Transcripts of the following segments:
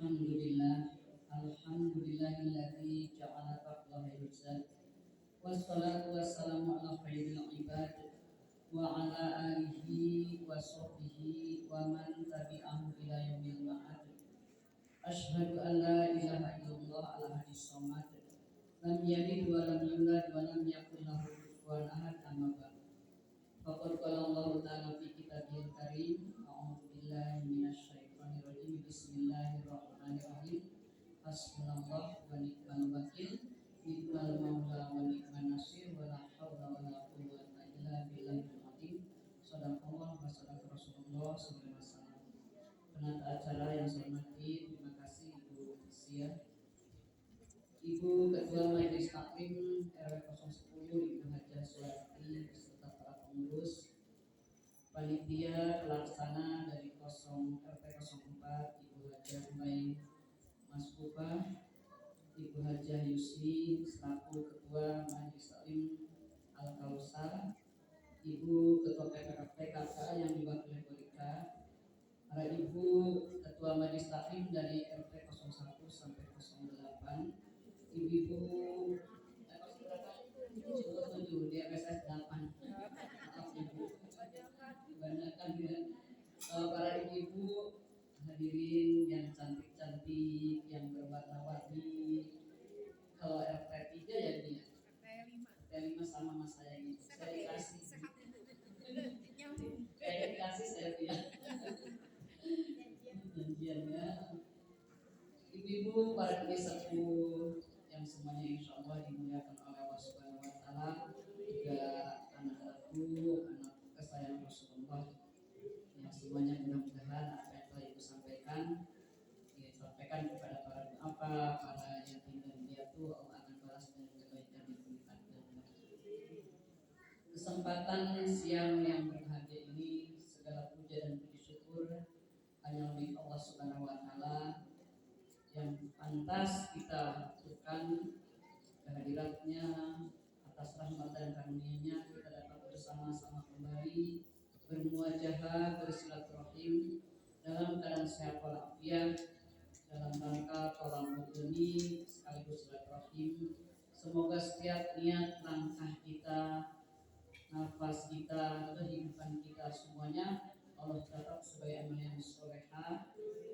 Alhamdulillahilladzi ja'ala taqwahu yuzad. Wassalatu wassalamu ala khairil ibad wa ala alihi wa sahbihi wa man tabi'ahu ila yaumil ma'ad. Asyhadu an la ilaha illallah al-ahadis samad. Lam yalid wa lam yulad wa lam yakul lahu kufuwan ahad. Amma ba'd. Faqad qala Allah ta'ala fi kitabihil karim, a'udzu billahi minasy syaithanir rajim. Bismillahirrahmanirrahim. Hasbunallah wa ni'mal wakil. Ni'mal maula wa ni'man nasir. Wa la haula wa la quwwata illa billahil azim. Shadaqallah wa shadaqa Rasulullah sallallahu alaihi wasallam. Penata acara yang saya hormati, terima kasih Ibu Sia, Ibu Ketua Majelis Taklim RW 010, Ibu Hajah Sularti beserta para pengurus, panitia pelaksana dari RT 04, Ibu Hajah Mai Mas Kupa, Ibu Hajah Yusni selaku Ketua Majelis Taklim Al Kausar, Ibu Ketua PKK yang diwakili oleh Rika, para Ibu Ketua Majelis Taklim dari RT 01 sampai 08, Ibu-ibu di RSS 8, maaf Ibu, kebanyakan ya, para ibu-ibu hadirin yang cantik-cantik, yang berwarna-warni. Kalau RT 3 ya dia, RT 5 sama mas saya ini, saya dikasih, saya dia janjiannya. Ibu-ibu, para sepuh yang semuanya insya Allah dimuliakan oleh Allah Subhanahu Wa Taala, juga anak-anakku, anak kesayangan Rasulullah, yang semuanya mudah-mudahan apa yang telah Ibu sampaikan disampaikan kepada para yatim dan piatu, Allah akan balas dengan kebaikan yang berlipat ganda. Kesempatan siang yang berbahagia ini, segala puja dan puji syukur hanya milik Allah Subhanahu Wa Taala yang pantas kita lakukan. Kehadiratnya, atas rahmat dan karunia-Nya kita dapat bersama-sama kembali bermuajahah, bersilaturahim dalam keadaan sehat walafiat, dalam rangka tolong ini sekaligus silaturahim. Semoga setiap niat langkah kita, nafas kita, kehidupan kita semuanya Allah tetap sebagai amal yang solehah,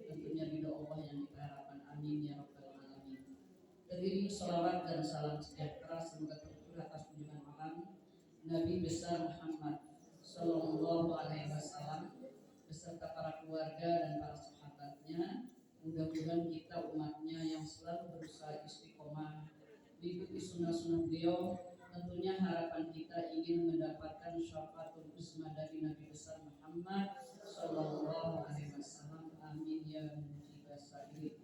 tentunya ridho Allah yang kita harapkan. Amin ya rabbal alamin. Terdiri salawat dan salam sejahtera semoga tercurah atas junjungan alam Nabi besar Muhammad Sallallahu Alaihi Wasallam beserta para keluarga dan para sahabatnya. Mudah-mudahan kita umatnya yang selalu berusaha istiqomah mengikuti sunnah-sunnah beliau. Tentunya harapan kita ingin mendapatkan syafaatul uzma dari Nabi besar Muhammad Sallallahu Alaihi Wasallam. Amin ya mujibas sa'ilin.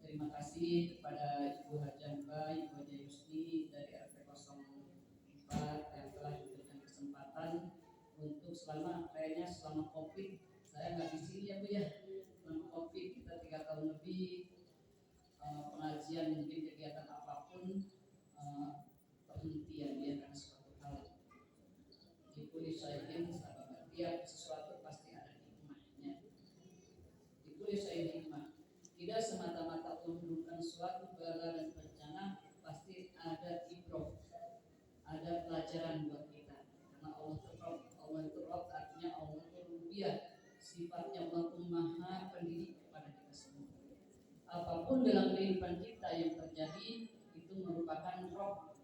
Terima kasih kepada Ibu Hajah Mbak, Ibu Hajah Yusni dari RT 04 yang telah diberikan kesempatan untuk selama COVID saya nggak di sini ya Bu ya. Selama COVID kita 3 tahun lebih pengajian mungkin kegiatan apapun penghentian dia karena suatu hal. Dikuli syai'in sabab, tiap sesuatu pasti ada hikmahnya. Dikuli syai'in hikmah. Tidak semata-mata Allah menurunkan suatu bala dan bencana, pasti ada ibrah, ada pelajaran buat kita. Karena Allah itu Rabb, artinya Allah itu rububiyah, sifatnya Allah itu maha pendidik kepada kita semua. Apapun dalam kehidupan kita yang terjadi itu merupakan Rabb,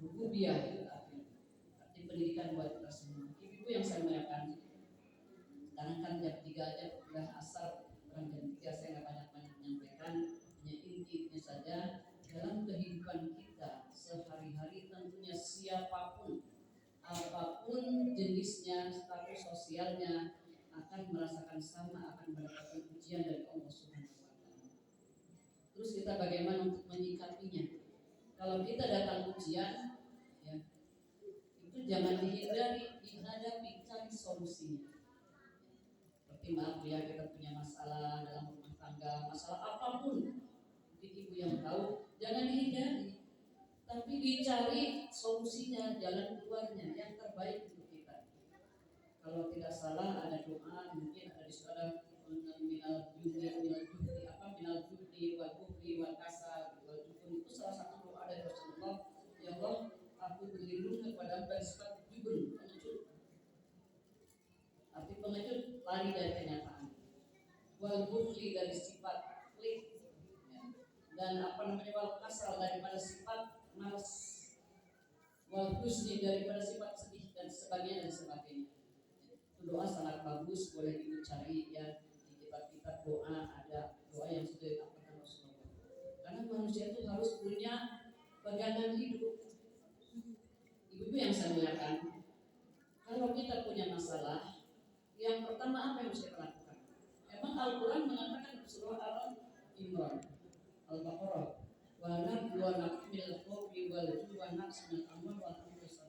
rububiyah, arti pendidikan buat kita semua. Ibu yang saya muliakan, sekarang kan jam 3 aja udah asar. Jam 3 saya nggak banyak menyampaikan, hanya intinya saja dalam kehidupan kita sehari-hari. Tentunya siapapun, apapun jenisnya, status sosialnya akan merasakan sama, akan mendapatkan ujian dari Allah Subhanahu Wa Taala. Terus kita bagaimana untuk menyikapinya? Kalau kita datang ujian, ya itu jangan dihindari, dihadapi, cari solusinya. Seperti maaf ya, kita punya masalah dalam rumah tangga, masalah apapun, mungkin ibu yang tahu, jangan dihindari, tapi dicari solusinya, jalan keluarnya yang terbaik untuk kita. Kalau tidak salah ada doa mungkin ada di saudara minal judi wal bukli wal kasal wal jubun, itu salah satu doa dari Rasulullah. Ya Allah, aku berlindung kepada dari sifat jubun, pengecut. Arti pengecut lari dari kenyataan. Wal bukli dari sifat pelit, ya. Dan wal kasal daripada sifat malas. Wal husni daripada sifat sedih dan sebagainya. Doa sangat bagus, boleh ibu cari ya di kitab-kitab doa, ada doa yang sudah diajarkan Rasulullah. Karena manusia itu harus punya pegangan hidup. Ibu yang saya muliakan, kalau kita punya masalah, yang pertama apa yang harus kita lakukan? Emang Al-Quran mengatakan surah Al-Imran, Al-Baqarah, wa naqmil khawfi wal ju'i wa naqsil amwal wal anfus.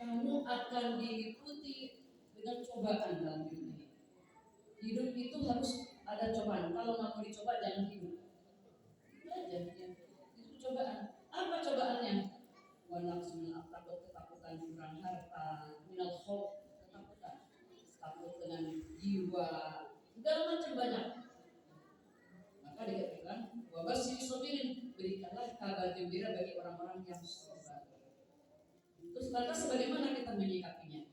Kamu akan diliputi dengan cobaan dalam hidup ini. Hidup itu harus ada cobaan. Kalau nggak mau dicoba jangan hidup. Itu aja ya. Itu cobaan. Apa cobaannya? Wanafsul ketakutan kurang harta, minal khauf ketakutan, takut dengan jiwa, segala macam banyak. Maka dikatakan wabasyir sabirin, berikanlah kabar gembira bagi orang-orang yang sabar. Terus lantas bagaimana kita menyikapinya?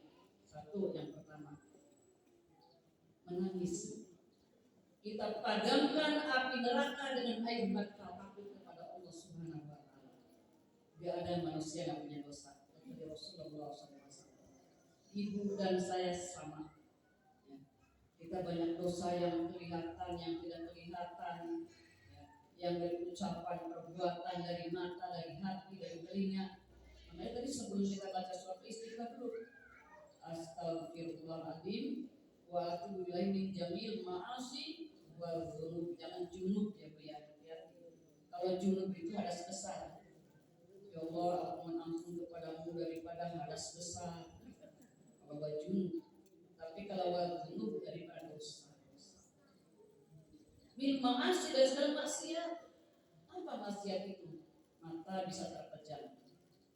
Satu, yang pertama, menangis. Kita padamkan api neraka dengan air mata takut kepada Allah Subhanahu wa Ta'ala. Biar ada manusia yang punya dosa. Seperti Rasulullah SAW. Ibu dan saya sama. Ya. Kita banyak dosa yang kelihatan, yang tidak kelihatan, ya. Yang dari ucapan, perbuatan, dari mata, dari hati, dari telinga. Makanya tadi sebelum kita baca suatu istighfar dulu. Astagfirullahaladzim wa atubu ilaihi min jamil ma'asi wa dzunub. Jangan junub ya Bu ya. Kalau junub itu hadas besar. Ya Allah, aku mohon ampun kepadamu daripada hadas besar. Wa junub. Tapi kalau wa dzunub daripada dosa. Min ma'asi dari segala maksiat. Apa maksiat itu? Mata bisa terpejam,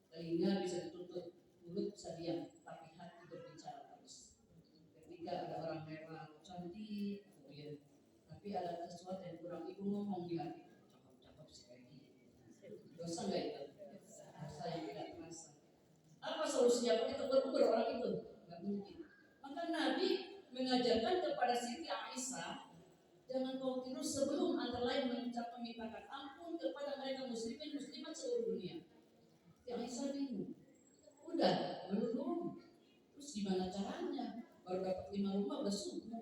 telinga bisa ditutup, mulut bisa diam, tapi hati berbicara terus. Ketika ada orang mewah, cantik, kemudian, tapi ada sesuatu yang kurang, ibu ngomong di hati, cakep sih kayak gini. Dosa nggak itu? Dosa yang tidak terasa. Apa solusinya? Apa kita berubah orang itu? Nggak mungkin. Maka Nabi mengajarkan kepada Siti Aisyah, jangan kau tidur sebelum antara lain mengucapkan memintakan ampun kepada mereka muslimin muslimat seluruh dunia. Yang Aisyah bingung. Udah, belum. Terus gimana caranya? Baru dapat 5 rumah udah subuh.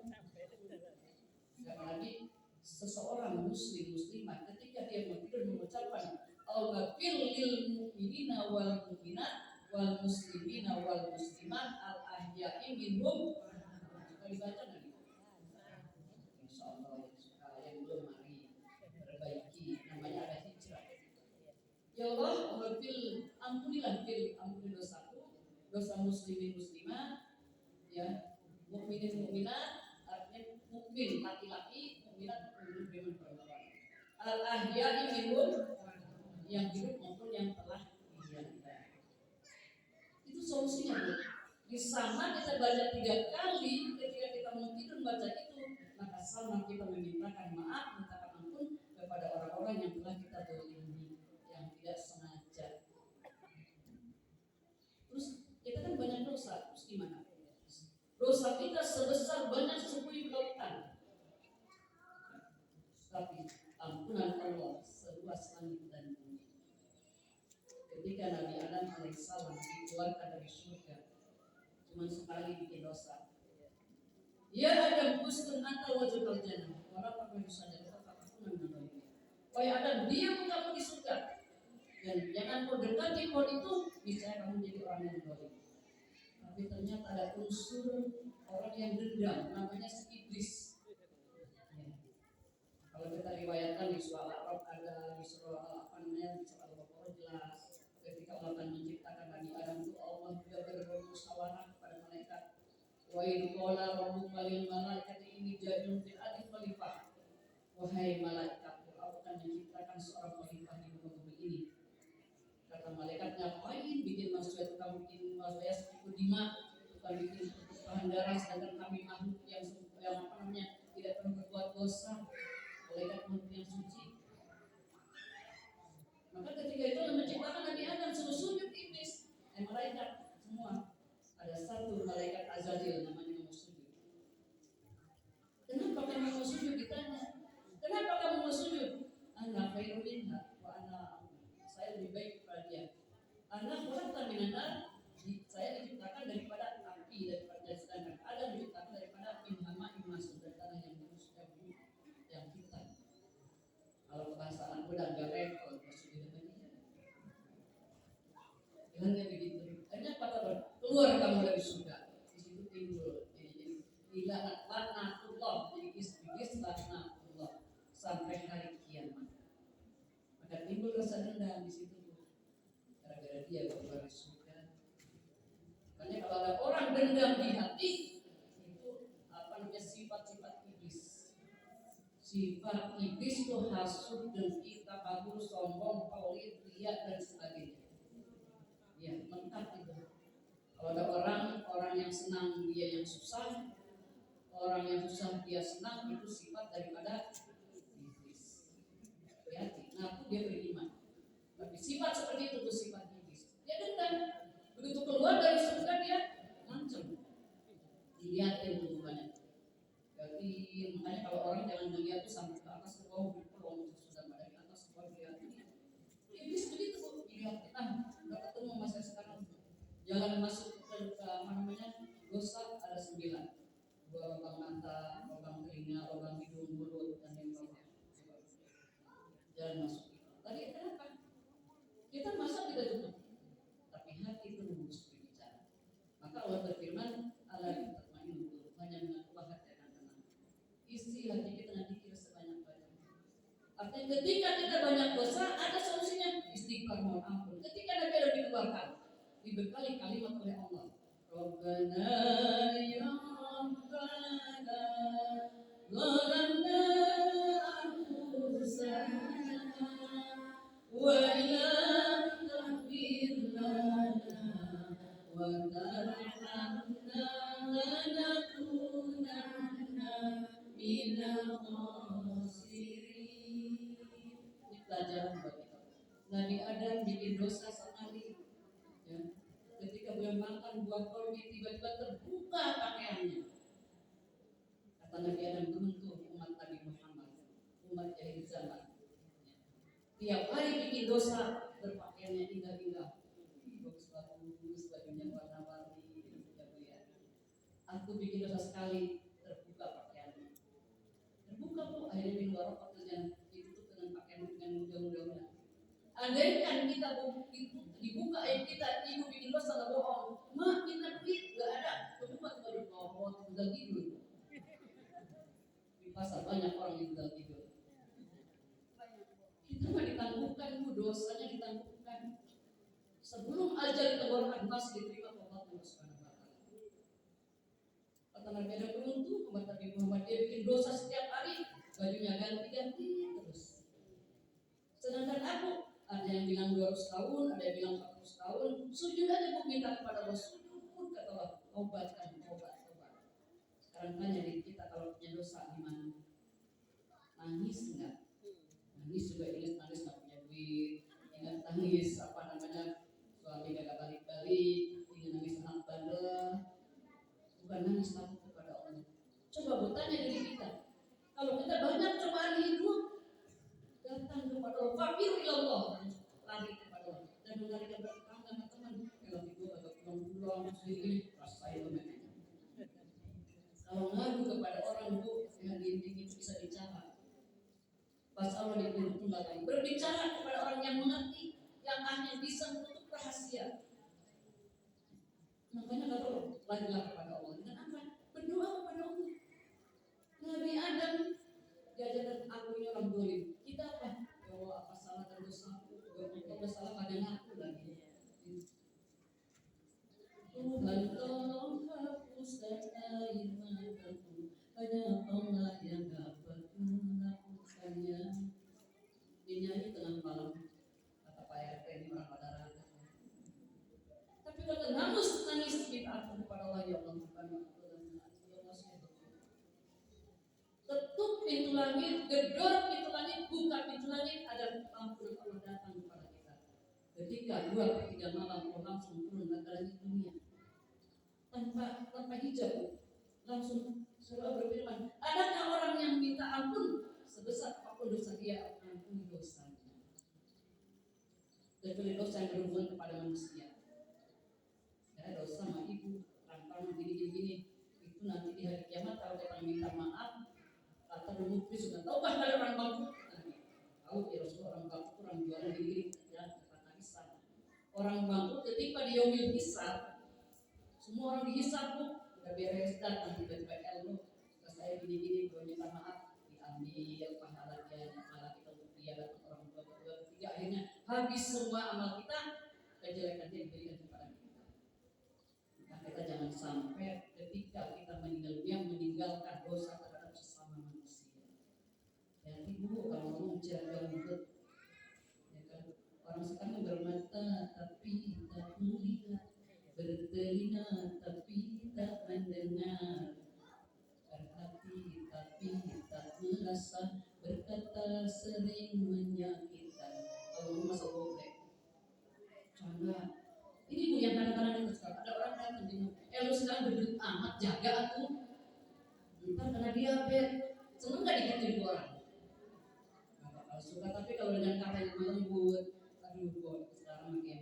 Apalagi seseorang muslimah ketika dia mau tidur mengucapkan al-ghafir lil mu'minina wal mu'minat wal muslimina wal muslimat al-ahya'i minhum. Kalau dibaca nggak? Insyaallah yang belum mari perbaiki, namanya ada hijrah. Ya Allah, ampunilah ampuni dosaku, dosa muslimin muslimat, ya, mukminin mukminat, artinya mukmin laki-laki, mukminat perempuan. Al-ahya'i minhum, yang hidup maupun yang telah meninggal. Itu solusinya, Bu. Di sana kita baca 3 kali, ketika kita mau tidur baca itu, maka sama kita memintakan maaf, mintakan ampun kepada orang-orang yang telah kita zalimi, yang tidak sengaja. Terus kita kan banyak dosa, terus gimana? Dosa kita sebesar banyak 10 lautan, tapi ampunan Allah seluas langit dan bumi. Ketika Nabi Adam alaihissalam dikeluarkan dari surga, cuma sekali bikin dosa. Ya Adam, uskun anta wajhal jannah, wala taqul saja fatakuna min dzalimin. Wahai Adam, diam kamu di surga, dan jangan kau dekati pohon itu, niscaya kamu menjadi orang yang zalim. Tapi ternyata ada unsur orang yang dendam, namanya si iblis. Ya. Kalau kita riwayatkan di surah Al-A'raf ada, di surah di surah Al-Baqarah jelas. Ketika Allah akan menciptakan Nabi Adam itu, Allah juga bermusyawarah kepada malaikat. Wa idh qala rabbuka lil malaikati inni ja'ilun fil ardi khalifah. Wahai malaikat, aku akan menciptakan seorang khalifah di muka bumi ini. Kata malaikat, ngapain bikin manusia, tukang bikin manusia seperti dima, tukang bikin bertumpahan darah, sedangkan kami makhluk yang tidak pernah berbuat dosa, malaikat makhluk yang suci. Maka ketika itu Allah menciptakan Nabi Adam suruh sujud iblis, malaikat semua. Ada satu malaikat Azazil namanya mau sujud. Kenapa kamu mau sujud? Ditanya. Kenapa kamu mau sujud? Ana khairun minha wa saya lebih baik daripada dia. Ana khalaqta minan nar, saya diciptakan daripada api, daripada sedangkan Adam diciptakan daripada minhama imas, dari tanah yang yang kita. Kalau bahasa anak muda enggak repot, maksudnya dengan begitu. Hanya kata keluar kamu dari surga. Di situ timbul jadi laknatullah, jadi iblis laknatullah sampai hari kiamat. Maka timbul rasa dendam di situ gara-gara dia keluar dari surga. Makanya kalau ada orang dendam di hati, itu apa namanya sifat-sifat iblis. Sifat iblis itu hasud, dengki, takabur, sombong, pelit, riya dan sebagainya. Ya, lengkap itu. Kalau ada orang yang senang dia yang susah, orang yang susah dia senang, itu sifat daripada iblis. Hati-hati, ngaku dia beriman. Tapi sifat seperti itu sifat iblis. Dia dendam. Begitu keluar dari surga dia ngancem. Dilihatin tuh banyak. Jadi makanya kalau orang jangan melihat tuh sampai ke atas ke bawah, sudah pada di atas ke bawah dilihatin. Iblis begitu kok dilihatin. Nggak ketemu masa sekarang. Jalan masuk ke dosa ada 9. 2 lubang mata, lubang telinga, lubang hidung, mulut, dan yang bawah. Jalan masuk. Tadi kenapa? Kita masa tidak tutup, tapi hati itu terus berbicara. Maka Allah berfirman, Allah tatma'innul qulub, hanya mengaku hati akan tenang. Isi hati kita dengan zikir sebanyak-banyaknya. Artinya ketika kita banyak dosa, ada solusinya, istighfar, mohon ampun. Ketika Nabi Adam dikeluarkan, dibekali kalimat oleh Allah, Rabbana ya Rabbana zalamna anfusana wa illam taghfir lana wa tarhamna lanakunanna minal khasirin. Ini pelajaran buat kita. Nabi Adam bikin dosa sekali, ya. Ketika beliau makan buah kolbi, tiba-tiba terbuka pakaiannya. Kata Nabi Adam, beruntung umat Nabi Muhammad, umat jahil zaman. Tiap hari bikin dosa, berpakaiannya indah-indah, bagus-bagus, bajunya warna-warni, ya. Aku bikin dosa sekali, terbuka pakaiannya. Terbuka bu, akhirnya di luar pakaiannya ditutup dengan pakaian dengan mudah-mudahan. Andaikan kita dibuka kita ibu bikin dosa nggak bohong, mak kita duit nggak ada, coba di bawah udah tidur. Di pasar banyak orang yang udah tidur. Kita mah ditangguhkan bu, dosanya ditangguhkan. Sebelum ajal diteguhkan masih diterima Allah Subhanahu Wa Taala. Kata Nabi ada beruntung umat Nabi Muhammad, dia bikin dosa setiap hari, bajunya ganti-ganti terus. Sedangkan aku, ada yang bilang 200 tahun, ada yang bilang 400 tahun, sujud aja bu, minta kepada Allah, sujud pun kata Allah, obat. Sekarang tanya diri kita, kalau punya dosa gimana? Nangis enggak? Nangis juga ingat nangis nggak punya duit, ingat nangis suami gak balik-balik, ingin nangis anak bandel, bukan nangis takut kepada Allah. Coba bu tanya diri kita, kalau kita banyak cobaan hidup, datang kepada Allah, fakir ilallah, lari kepada Allah, dan melarikan bertangga sama teman. Kalau itu agak pulang sendiri, rasain temennya. Kalau ngadu kepada orang bu, dengan dinding itu bisa bicara. Pas Allah dituntut lagi, berbicara kepada orang yang mengerti, yang hanya bisa menutup rahasia. Makanya kalau larilah kepada Allah, dengan apa? Berdoa kepada Allah. Nabi Adam diajarkan aku ini orang dolim. Kita apa? Ya Allah, apa salah dan dosaku? Kalau salah pada ngaku lagi. Tuhan tolong hapuskan air mataku, hanya Allah yang dapat melakukannya. Dinyanyi tengah malam, kata Pak RT ini orang Padara. Tapi kalau nangis minta ampun kepada Allah, ya Allah, pintu langit, gedor pintu langit, buka pintu langit, ada ampunan Allah datang kepada kita. Ketika 2/3 malam Allah langsung turun ke langit dunia tanpa hijab, langsung surah berfirman, adakah orang yang minta ampun sebesar apapun dosa dia, ampuni dosanya. Kecuali dosa yang berhubungan kepada manusia. Ya, dosa sama ibu, rantang gini, itu nanti di hari kiamat kalau kita minta maaf, kata dulu sudah tahu kan ada orang bangkrut. Tahu ya Rasulullah, orang bangkrut, orang jualan gini, ya kata hisab. Orang bangkrut ketika di yaumil hisab, semua orang dihisab tuh, udah beres datang tiba-tiba lu, saya gini, gue minta maaf, diambil pahalanya, pahala kita untuk dia dan orang tua kedua, ketiga, akhirnya habis semua amal kita, kejelekan dia diberikan kepada kita. Maka kita jangan sampai ketika kita meninggalkan dosa terhadap sesama manusia. Ya ibu kalau ngomong jaga mulut, ya kan orang sekarang bermata tapi tak melihat, bertelinga tapi tak mendengar, berhati tapi tak merasa, berkata sering menyakitkan. Kalau masuk boleh canda. Ini bu yang kadang-kadang itu ada orang datang di lu sekarang berduit amat, jaga aku ntar kena diabetes. Seneng gak digituin orang? Gak bakal suka. Tapi kalau dengan kata yang lembut, aduh kok sekarang makin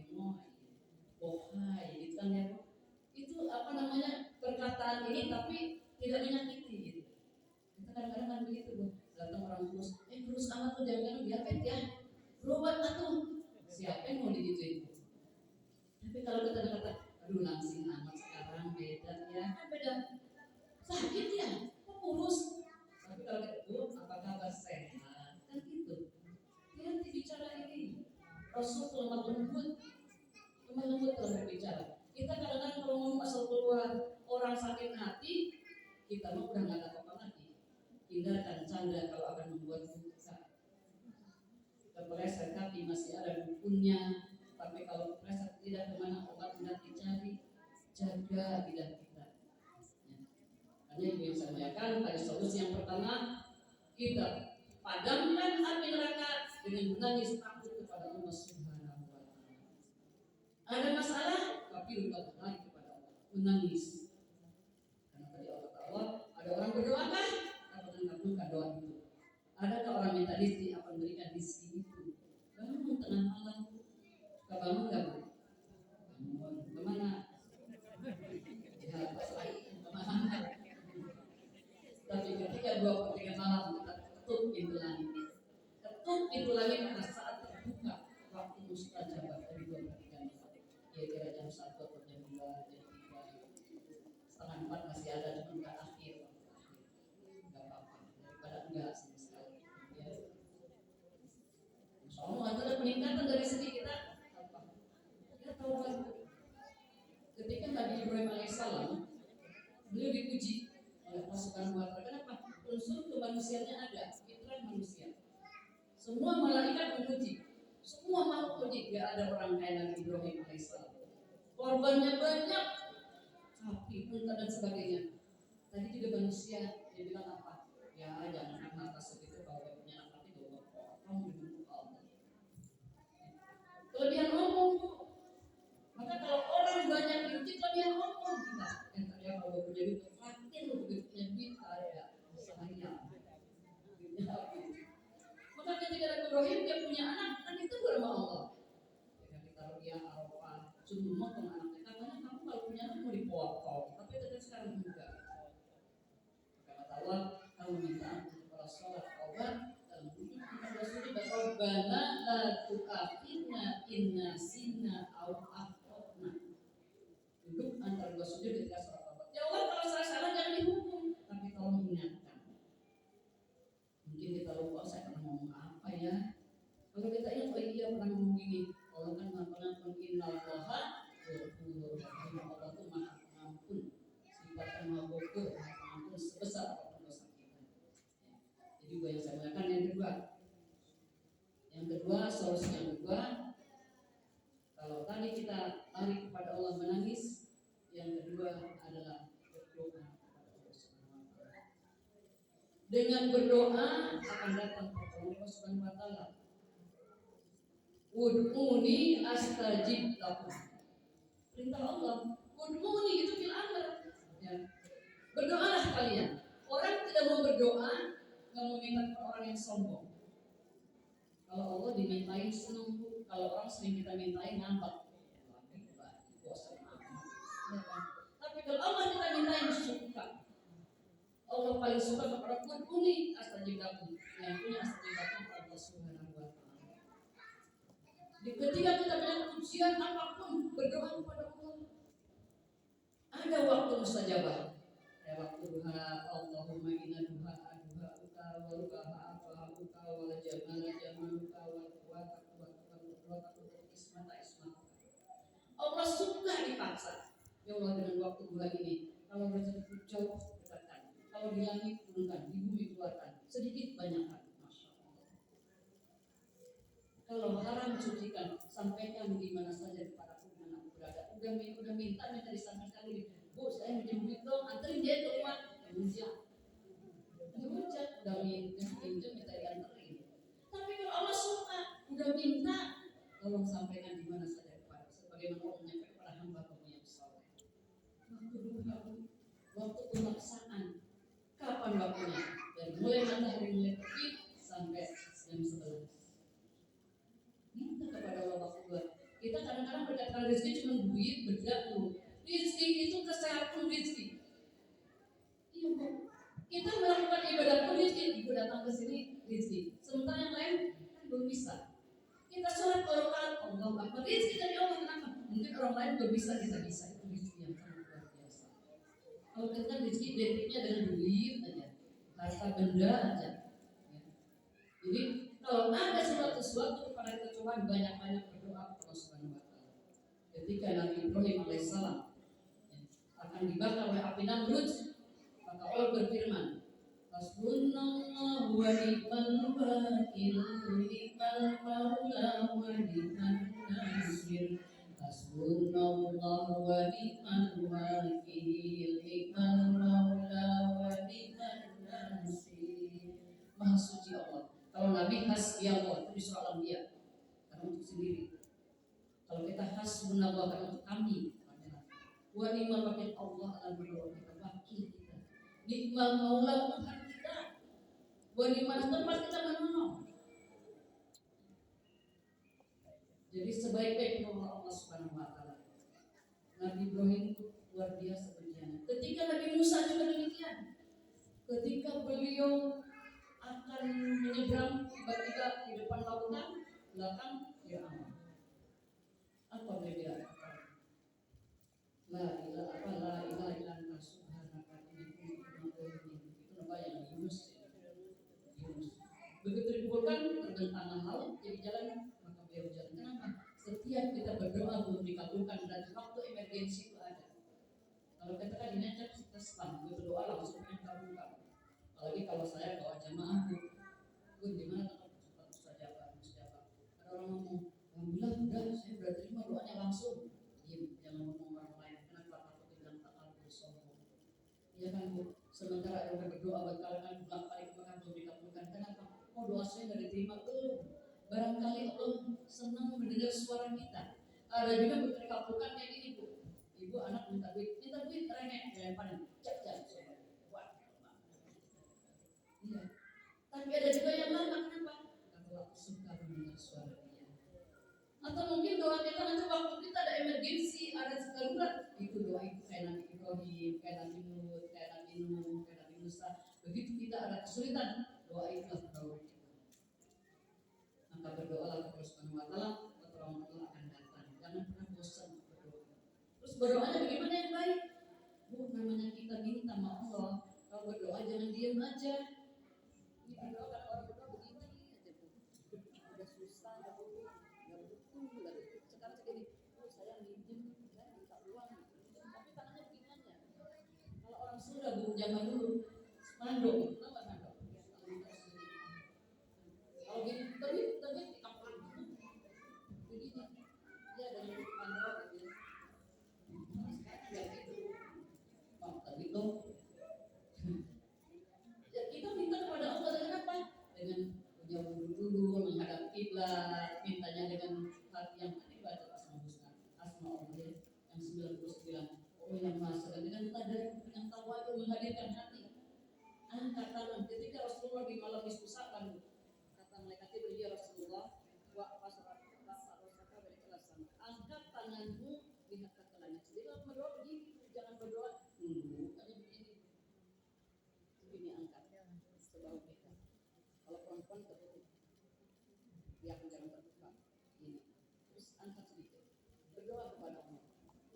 bohai gitu kan ya, itu apa namanya perkataan ini tapi tidak menyakiti gitu. Kita kadang-kadang kan begitu bu, datang orang kurus, kurus amat tuh jangan diabetes ya, berobat atuh. Siapa yang mau digituin? Tapi kalau kita kata, aduh langsing amat sekarang beda ya, kan beda sakit ya, kok kurus. Tapi kalau kita, bu apa kabar sehat, kan gitu. Nanti bicara ini, Rasul lemah lembut kalau berbicara. Kita kadang-kadang kalau ngomong asal keluar orang sakit hati, kita mau udah nggak ada apa-apa lagi. Hindarkan canda kalau akan membuat susah. Kepleset hati masih ada dukunnya, tapi kalau kepleset tidak kemana obat tidak dicari, jaga lidah kita. Karena itu yang saya sampaikan pada solusi yang pertama, kita padamkan api neraka dengan menangis takut kepada Allah Subhanahu wa Ta'ala. Ada masalah, tapi lupa lagi kepada Allah, menangis. Karena tadi Allah tahu ada orang berdoa kan, akan mengabulkan doa itu. Adakah orang minta rizki akan berikan rizki itu? Bangun tengah malam, suka bangun nggak bu? Bangun kemana? Ya pas lagi kemana? Tapi ketika 2/3 malam kita ketuk pintu langit. Ketuk pintu langit pada saat terbuka waktu mustajabah dari 2/3 malam. Kira-kira jam 1 atau jam 2, jam 3, setengah 4 masih ada, cuma nggak akhir. Nggak apa-apa, daripada enggak sama sekali. Ya. Soalnya ada peningkatan dari segi kita apa? Kita tahu kan? Ketika Nabi Ibrahim alaihissalam beliau dipuji oleh Allah Subhanahu wa Ta'ala. Kenapa? Unsur kemanusiaannya ada, fitrah manusia. Semua malaikat memuji, semua makhluk memuji. Gak ada orang kayak Nabi Ibrahim alaihissalam. Korbannya banyak, sapi, unta dan sebagainya. Tadi juga manusia dia bilang apa? Ya jangan harta segitu kalau punya anak nanti bawa potong dibentuk Allah. Kelebihan ngomong. Maka kalau orang banyak diuji kelebihan ngomong kita. Yang tadi kalau punya duit, fatin lu begitu punya duit ada usahanya. Maka ketika Nabi Ibrahim dia punya anak, kan itu bersama Allah. Ketika kita rupiah Arafah, suruh motong anaknya. Katanya kamu kalau punya anak mau dipotong, tapi ternyata sekarang enggak. Kata Allah, kamu minta ampun kepada sholat taubat dan Rasulullah Rabbana la tu'akhidna inna sinna au akhtana. Duduk antara dua sujud ketika sholat taubat. Ya Allah, kalau saya salah jangan dihukum, tapi tolong ingatkan. Mungkin kita lupa saya pernah ngomong apa ya. Kalau kita ingat, oh iya pernah ngomong gini. Allah kan maha pengampun, innallaha ghafurur rahim. Allah itu maha pengampun. Sifatnya maha ghafur, maha pengampun sebesar apapun dosa kita. Jadi gue yang saya mengatakan yang kedua. Yang kedua, solusi yang kedua, kalau tadi kita lari kepada Allah menangis, yang kedua adalah berdoa kepada Allah Subhanahu wa Ta'ala. Dengan berdoa akan datang pertolongan Allah Subhanahu wa taala. Ud'uni astajib lakum. Perintah Allah. Ud'uni itu fil amr. Ya. Berdoalah kalian. Orang tidak mau berdoa, nggak mau minta orang yang sombong. Kalau Allah dimintain senang, kalau orang sering kita mintain ngambek. Bosan amat. Ya kan? Tapi kalau Allah kita mintain suka. Allah paling suka kepada ud'uni astajib lakum. Yang punya astajib lakum Allah Subhanahu wa taala. Ketika kita banyak ujian apapun, berdoa kepada Allah. Ada waktu mustajabah. Ada waktu duha, Allahumma inna duha uka wa rukaha uka wa jamala jamaluka wa quwwata ismata. Allah suka dipaksa. Ya Allah, dengan waktu duha ini, kalau rezeki jauh dekatkan, kalau di langit turunkan, di bumi keluarkan, sedikit banyakkan. Masya Allah. Kalau haram sucikan, sampaikan di mana saja kepada anak berada. Udah minta disampaikan dulu. Bu, saya minjem duit dong, anterin dia ke rumah. Udah minjem minta dianterin. Tapi kalau Allah suka, udah minta, tolong sampaikan di mana saja kepada. Sebagaimana Allah menyampaikan kepada hamba-Nya yang saleh. Waktu pemaksaan. Kapan waktunya? Dari mulai matahari mulai terbit sampai jam 11. Minta kepada Allah waktu buat. Kita kadang-kadang berkata rezeki cuma duit, bergerak dulu. Rezeki itu kesehatan rezeki. Iya Bu. Kita melakukan ibadah pun rezeki. Ibu datang ke sini rezeki. Sementara yang lain kan belum bisa. Kita sholat rakaat Allah Akbar. Rezeki dari Allah. Kenapa? Mungkin orang lain belum bisa, kita bisa. Itu rezeki yang sangat luar biasa. Kalau kita rezeki identiknya dengan duit aja, harta benda aja. Ya. Jadi kalau ada sesuatu kepada kita coba banyak-banyak berdoa kepada Allah Subhanahu wa taala. Ketika Nabi Ibrahim alaihissalam akan dibakar oleh api Namrud, maka Allah berfirman, Hasbunallahu wa ni'mal wakil, ni'mal maula wa ni'man nasir. Hasbunallahu wa ni'mal wakil, ni'mal maula wa ni'man nasir. Maha suci Allah. Kalau Nabi hasbi Allah itu di surah Al-Anbiya, karena untuk sendiri. Kalau kita hasbunallah karena untuk kami. Wa ni'mal wakil, Allah akan berdoa kita, wakil kita. Ni'mal maula Tuhan kita. Wa ni'man tempat kita menolong. Jadi sebaik-baik Allah Subhanahu wa taala. Nabi Ibrahim luar biasa ujiannya. Ketika Nabi Musa juga demikian. Ketika beliau akan menyeberang, tiba-tiba di depan lautan, belakang Fir'aun. Apa beliau bilang? La ilaha illa anta subhanaka inni kuntu minadh dhalimin. Itu namanya Yunus. Begitu dipukulkan terbentangan laut jadi jalan, maka beliau jalan. Kenapa? Setiap kita berdoa belum dikabulkan dan waktu emergensi itu ada. Kalau kita kan diajak kita spam, berdoa langsung dikabulkan. Apalagi kalau saya bawa jamaah, Bu, gimana tempat mustajabah? Ada orang ngomong, alhamdulillah udah, saya udah terima doanya langsung. Diam, jangan ngomong orang lain. Kenapa? Takut dibilang takal bersombong. Iya kan Bu? Sementara orang berdoa berkali-kali bolak-balik bahkan belum dikabulkan. Kenapa? Oh, doa saya nggak diterima belum? Barangkali Allah senang mendengar suara kita. Ada juga dikabulkan kayak gini Bu. Ibu anak minta duit rengek, lemparin, cek. Iya. Tapi ada juga yang lama, kenapa? Karena aku suka mendengar suara dia. Atau mungkin doa kita nanti waktu kita ada emergensi, ada darurat, itu doa itu kayak Nabi Ibrahim, kayak Nabi Nuh, kayak Nabi Musa. Begitu kita ada kesulitan, doa itulah doa kita. Maka berdoalah kepada Subhanahu wa taala, pertolongan Allah akan datang. Jangan pernah bosan berdoa. Terus berdoanya bagaimana yang baik? Bu, namanya kita minta sama Allah. Kalau berdoa jangan diam aja. Berdoa kan orang berdoa begini aja Bu. Udah susah, nggak butuh. Sekarang segini, saya minjem, saya minta uang, tapi tangannya begini aja. Kalau orang Sunda Bu, zaman dulu, mandok, tahu nggak mandok? Kalau gini, tapi dikapal begini, dia dari mandok gitu. Sekarang nggak gitu. Tapi tuh, ya kita minta itu menghadirkan hati. Angkat tangan ketika Rasulullah di malam istisqa, kata malaikat Jibril, ya Rasulullah, wa pasrah angkat tanganmu, lihat ke langit. Jadi kalau berdoa begini, jangan berdoa hanya begini. Begini angkat sebahu kita. Kalau perempuan tertutup, dia akan jangan terbuka. Ini. Terus angkat sedikit. Berdoa kepada Allah.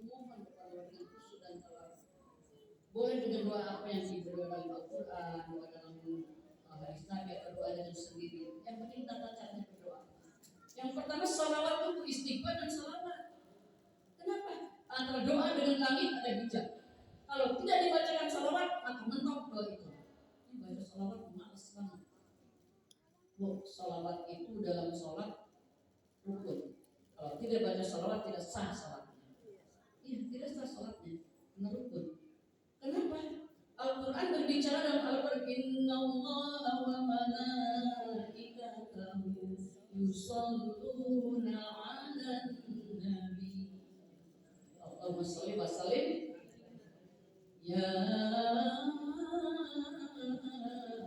Memohon kepada Allah dengan khusyuk dan tawadhu. Boleh dengan doa apa yang diberdoa dalam Al-Quran, doa dalam hadis Nabi, atau doa dengan sendiri. Yang penting tata caranya berdoa. Yang pertama salawat itu istighfar dan salawat. Kenapa? Antara doa dengan langit ada hijab. Kalau tidak dibacakan salawat, maka mentok doa itu. Ini baca salawat males banget. Salawat itu dalam sholat rukun. Kalau tidak baca salawat tidak sah sholatnya. Iya, tidak sah sholatnya. Karena rukun. Kenapa? Al-Quran berbicara dalam Al-Quran, Innallaha wa malaikatahu yusalluna 'alan nabi. Allahumma shalli wa sallim. Ya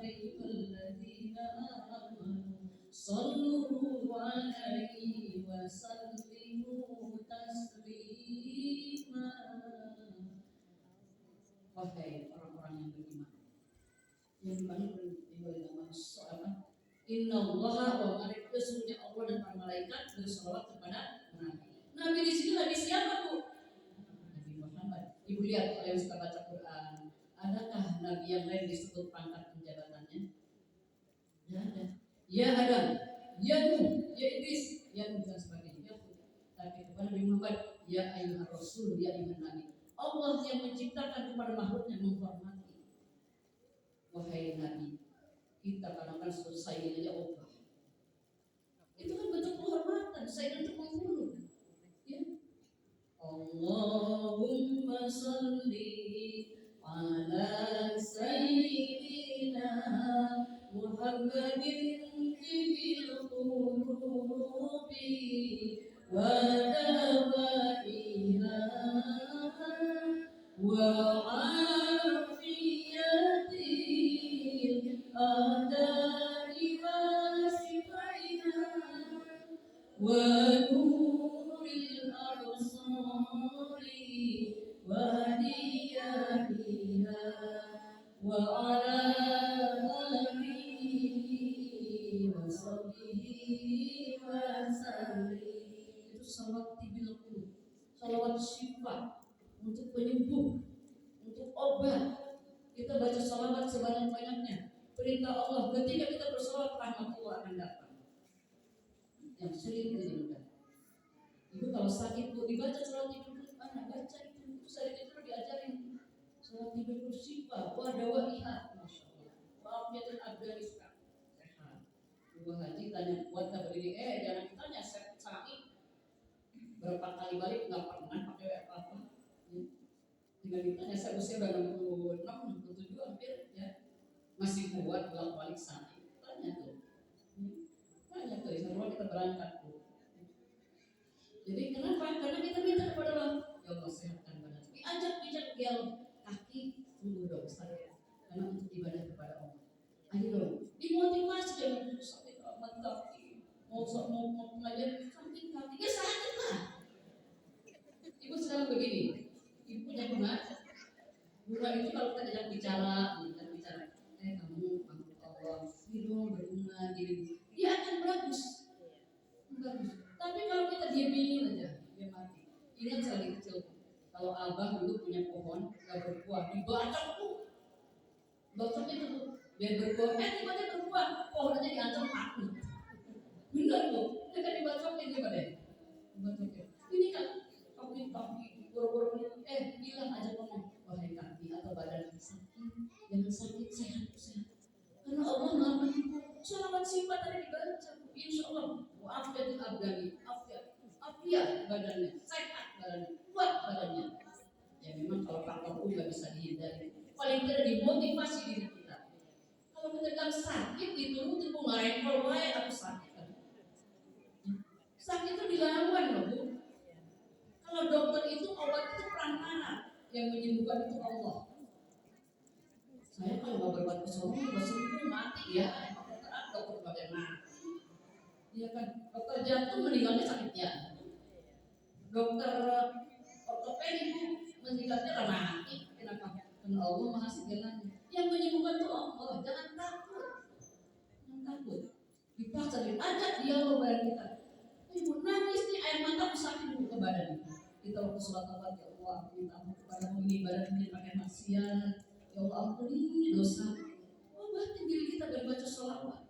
ayyuhalladzina amanu sallu 'alaihi wa sallimu taslima. Wahai orang-orang yang beriman, yang beriman soal Innallaha wa malaikatahu, sesungguhnya Allah dan para malaikat berselawat kepada Nabi. Nabi di sini Nabi siapa, Bu? Nabi Muhammad. Ibu lihat kalau yang suka baca Quran, adakah Nabi yang lain disebut pangkat penjabatannya? Tidak ada. Ya Adam, ya Nuh, ya Idris, ya Nuh dan sebagainya. Tapi kepada Nabi Muhammad, ya ayyuhar rasul, ya ayyuhan nabi. Allah yang menciptakan kepada makhluknya menghormati. Wahai Nabi, kita kadang-kadang sebut Sayyidina aja Allah. Itu kan bentuk penghormatan, Sayyidina untuk menghormati. Ya. Allahumma salli ala Sayyidina Muhammadin ibil qulubi wa dawaiha wa'afiyatil adari wa sifaiha wa nuril absari wa diyariha wa ala alihi wa sahbihi wa sallim. Itu salawat tibil qulub, salawat syifa, untuk penyembuh, untuk obat. Kita baca salawat sebanyak-banyaknya. Perintah Allah, ketika kita bersalawat, rahmat Allah akan datang. Yang sering didengar. Ibu kalau sakit, Bu, dibaca salawat tibil qulub, anak baca itu saya itu diajarin. Salawat tibil qulub syifa, wa dawaiha, masyaallah. Wa'afiyatul abdani sehat. Ibu Haji tanya, buat tak berdiri, jangan ditanya sakit. Berapa kali balik nggak pernah pakai apa-apa. Tinggal ditanya, saya usia udah 66, 67 hampir ya, masih kuat bolak-balik sakit. Tanya tuh, insya Allah kita berangkat tuh. Jadi kenapa? Karena kita minta kepada Allah, ya Allah sehatkan badan. Diajak bijak dialog, kaki tunggu dong saya, karena untuk ibadah kepada Allah. Ayo dong, dimotivasi jangan sakit amat kaki, mau pengajian sakit kaki, ya sakit lah. Ibu sekarang begini. Ibu punya bunga itu kalau kita ajak bicara, kamu makhluk Allah, hidung berbunga gini, dia akan bagus. Tapi kalau kita diamin aja, dia mati. Ini yang saya kecil. Kalau abang dulu punya pohon, gak berbuah, dibacok tuh, bacoknya tuh, biar berbuah, tiba-tiba berbuah, pohonnya diancam mati. Benar tuh, dia kan dibacokin juga deh. Ini kan kaki boro-boro bilang aja ngomong, wahai kaki atau badan sakit, jangan sakit, sehat. Karena Allah Maha Penyembuh. Salawat sifat tadi dibaca, insya Allah wa'afiyatul abdani, afiat badannya, sehat badannya, kuat badannya. Ya memang kalau faktor U nggak bisa dihindari, paling tidak dimotivasi diri kita. Kalau kita bilang sakit diturutin, Bu, ngarahin kalau aku sakit kan. Sakit itu dilawan loh, Bu. Kalau dokter itu obat itu perantara, yang menyembuhkan itu Allah. sembuh mati ya, dokter bagaimana? Iya kan, dokter jantung meninggalnya sakit jantung, dokter ortopedi meninggalnya karena mati. Kenapa? Karena Allah maha segalanya. Yang menyembuhkan itu Allah. Jangan takut, jangan takut. Dipaksa diajak dia bayar kita. Ibu nangis nih, air mata sakit ke badan kita waktu sholat taubat. Ya Allah, aku minta ampun kepadamu, ini badan ini pakai maksiat. Ya Allah, ampuni dosa. Obatin diri kita berbaca sholawat.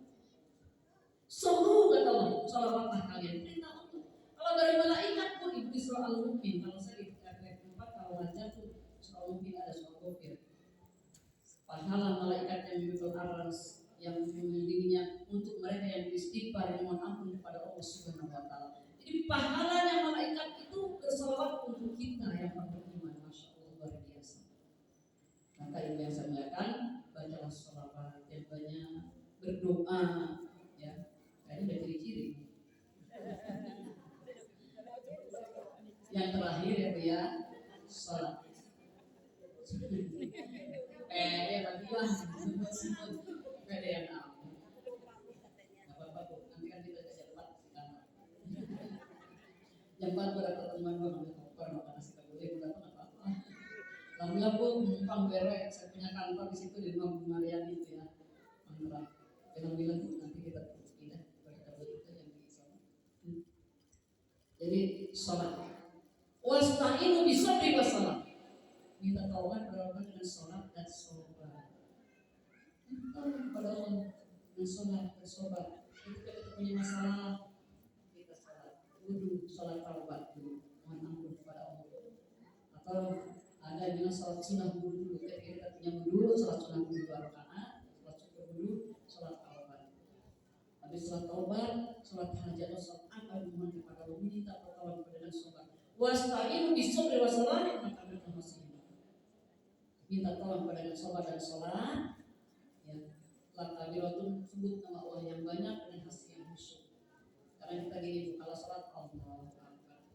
Sembuh kata Allah, sholawatlah kalian. Perintah Allah. Kalau dari malaikat pun ibu di surah Al-Mu'min, kalau saya di ayat 4 kalau lancar tuh surah Al-Mu'min ada surah Ghafir. Pahala malaikat yang memikul aras yang membimbingnya untuk mereka yang beristighfar yang mohon ampun kepada Allah Subhanahu wa taala. Jadi pahalanya malaikat itu bersolawat untuk kita yang beriman. Masya Allah, luar biasa. Maka ibu yang saya muliakan, bacalah sholawat yang banyak, berdoa ya. Kayaknya udah ciri-ciri. Yang terakhir ya Bu ya, sholat. Pede bagi lah, pede yang tahu. Gak apa-apa Bu, nanti kan kita jam 4 di kamar. Jam 4 pada pertemuan gue ngambil koper makan nasi kabule, gue datang apa-apa. Alhamdulillah Bu, numpang berek, saya punya kantor di situ di rumah Bu Mariani itu ya, Manggerak. Alhamdulillah Bu, nanti kita pindah pada kabule itu yang di sana. Jadi sholat. Wasta'inu bisabri wassalam. Minta tolong kepada Allah dengan sholat dan sobat. Minta tolong kepada Allah dengan sholat dan sobat. Ketika kita punya masalah, kita sholat. Wudhu, sholat taubat dulu, mohon ampun kepada Allah. Atau ada yang bilang sholat sunnah dulu. Ketika kita punya wudhu, sholat sunnah dulu 2 rakaat, sholat syukur dulu, sholat taubat. Habis sholat taubat, sholat hajat atau sholat apa mohon kepada Allah, minta pertolongan kepada dengan sobat. Wasta'inu bisabri wassalam, maka mereka masih minta tolong kepada sobat dan sholat ya. Lakabiratun, sebut nama Allah yang banyak dengan hati yang khusyuk. Karena kita gini, kalau sholat Allah